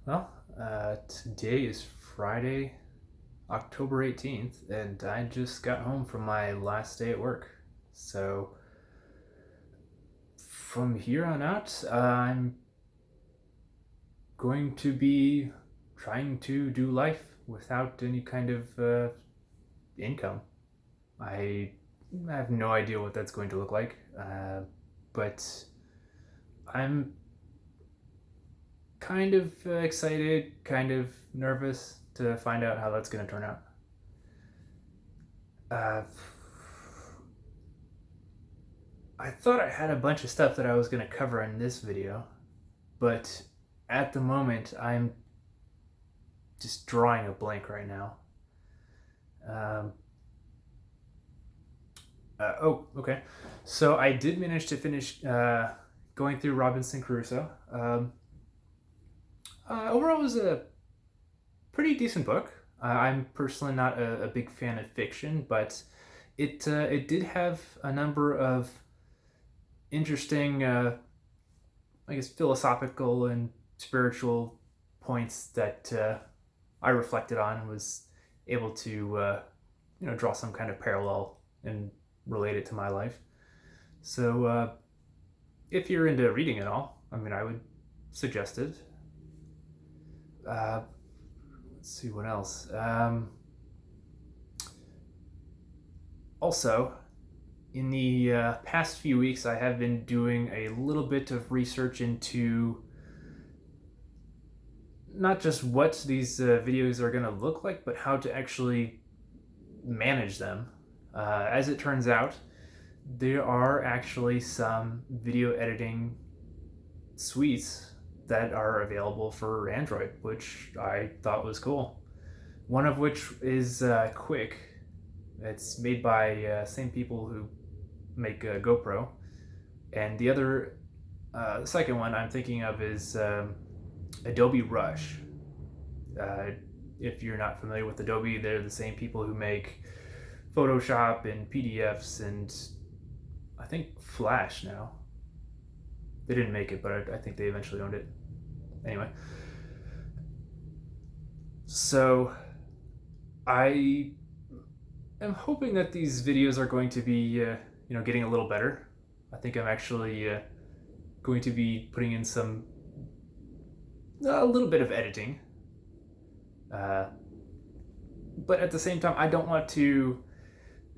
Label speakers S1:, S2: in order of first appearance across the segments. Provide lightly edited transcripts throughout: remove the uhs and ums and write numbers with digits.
S1: Well, today is Friday, October 18th, and I just got home from my last day at work. So, from here on out, I'm going to be trying to do life without any kind of income. I have no idea what that's going to look like, but I'm kind of excited, kind of nervous to find out how that's going to turn out. Uh, I thought I had a bunch of stuff that I was going to cover in this video, but at the moment I'm just drawing a blank right now. Um, okay. So I did manage to finish going through Robinson Crusoe. Overall, it was a pretty decent book. I'm personally not a big fan of fiction, but it did have a number of interesting, I guess, philosophical and spiritual points that I reflected on and was able to, draw some kind of parallel and relate it to my life. So, if you're into reading at all, I mean, I would suggest it. Uh, let's see what else. Also, in the past few weeks, I have been doing a little bit of research into not just what these videos are going to look like, but how to actually manage them. As it turns out, there are actually some video editing suites that are available for Android, which I thought was cool. One of which is Quick. It's made by same people who make GoPro, and the second one I'm thinking of is Adobe Rush. Uh, if you're not familiar with Adobe, they're the same people who make Photoshop and PDFs and I think Flash now. They didn't make it, but I think they eventually owned it. Anyway, so I am hoping that these videos are going to be, getting a little better. I think I'm actually going to be putting in a little bit of editing. Uh, but at the same time, I don't want to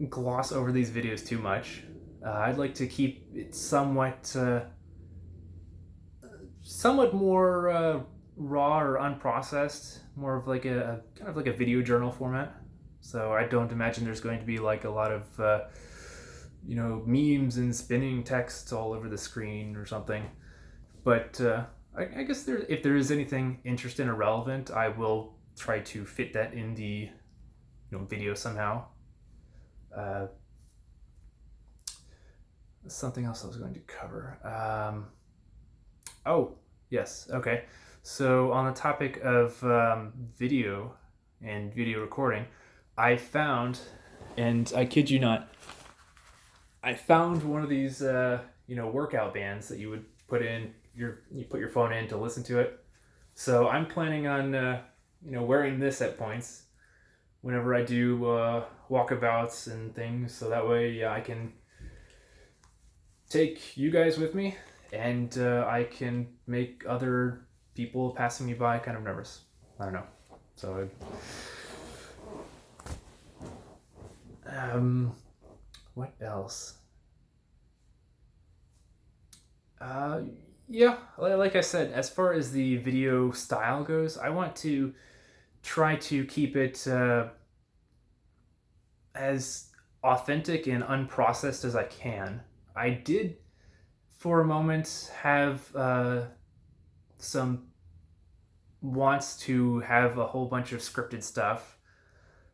S1: gloss over these videos too much. I'd like to keep it somewhat more raw or unprocessed, more of like a kind of like a video journal format. So I don't imagine there's going to be like a lot of memes and spinning text all over the screen or something. But I guess if there is anything interesting or relevant, I will try to fit that in the video somehow. Uh, Something else I was going to cover. Oh, yes. Okay. So, on the topic of video and video recording, I found, and I kid you not, I found one of these, workout bands that you would you put your phone in to listen to it. So, I'm planning on, wearing this at points whenever I do walkabouts and things. So that way, yeah, I can take you guys with me, and I can make other people passing me by kind of nervous. I don't know. So, what else? Uh, yeah, like I said, as far as the video style goes, I want to try to keep it as authentic and unprocessed as I can. I did, for a moment, have some wants to have a whole bunch of scripted stuff,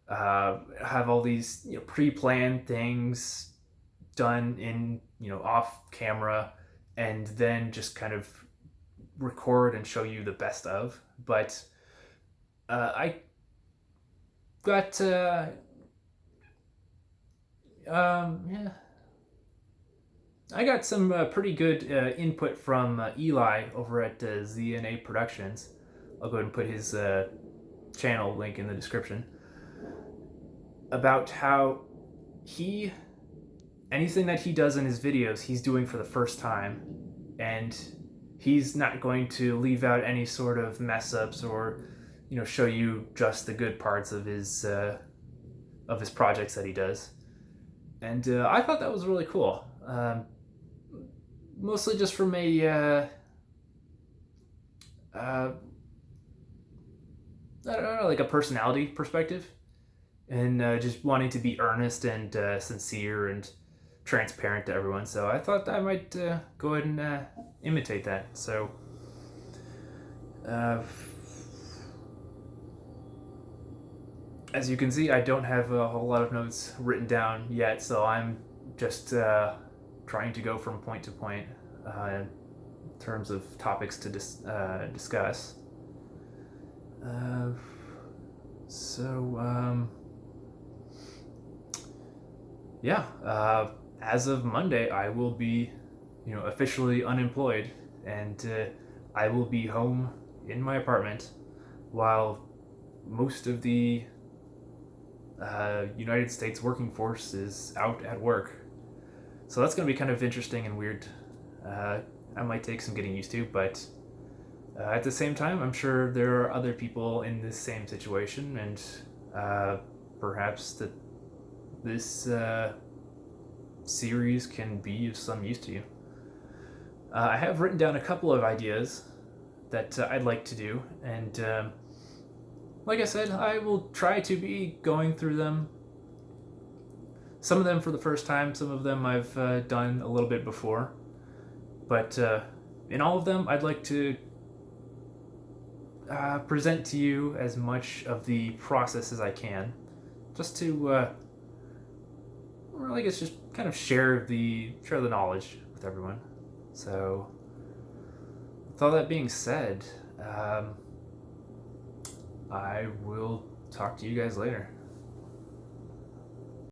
S1: have all these pre-planned things done in off camera, and then just kind of record and show you the best of. But I got yeah, I got some pretty good input from Eli over at ZNA Productions. I'll go ahead and put his channel link in the description, about how anything that he does in his videos, he's doing for the first time, and he's not going to leave out any sort of mess ups or, show you just the good parts of his projects that he does. And I thought that was really cool. Mostly just from a I don't know, like a personality perspective, and just wanting to be earnest and sincere and transparent to everyone. So I thought I might go ahead and imitate that. So as you can see, I don't have a whole lot of notes written down yet, so I'm just trying to go from point to point in terms of topics to discuss. As of Monday, I will be, officially unemployed, and I will be home in my apartment while most of the United States working force is out at work. So that's going to be kind of interesting and weird. I might take some getting used to, but at the same time, I'm sure there are other people in this same situation, and perhaps this series can be of some use to you. I have written down a couple of ideas that I'd like to do, and like I said, I will try to be going through them. Some of them for the first time, some of them I've done a little bit before, but in all of them, I'd like to present to you as much of the process as I can, just to, I guess, just kind of share the knowledge with everyone. So, with all that being said, I will talk to you guys later.